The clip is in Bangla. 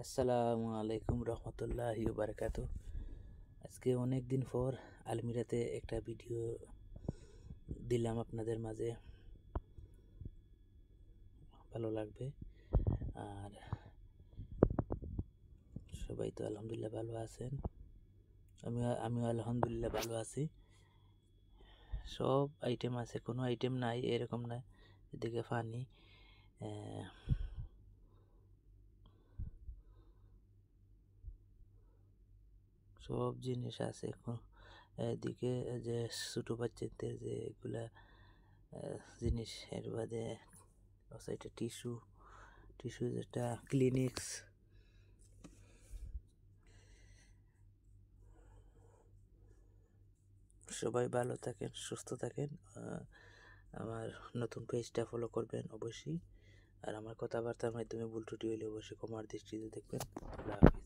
আসসালামু আলাইকুম রহমতুল্লাহি বারাকাতু। আজকে অনেক দিন পর আলমিরাতে একটা ভিডিও দিলাম আপনাদের মাঝে, ভালো লাগবে। আর সবাই তো আলহামদুলিল্লাহ ভালো আছেন, আমিও আলহামদুলিল্লাহ ভালো আছি। সব আইটেম আছে, কোনো আইটেম নাই এরকম না। এদিকে পানি, সব জিনিস আছে। এদিকে যে ছোটো বাচ্চাদের যে এগুলা জিনিস, এর বাদে এটা টিস্যু যেটা ক্লিনিক্স। সবাই ভালো থাকেন, সুস্থ থাকেন। আমার নতুন পেজটা ফলো করবেন অবশ্যই। আর আমার কথাবার্তার মাধ্যমে ভুল ত্রুটি হলে অবশ্যই ক্ষমার দৃষ্টিতে দেখবেন। আল্লাহ হাফিজ।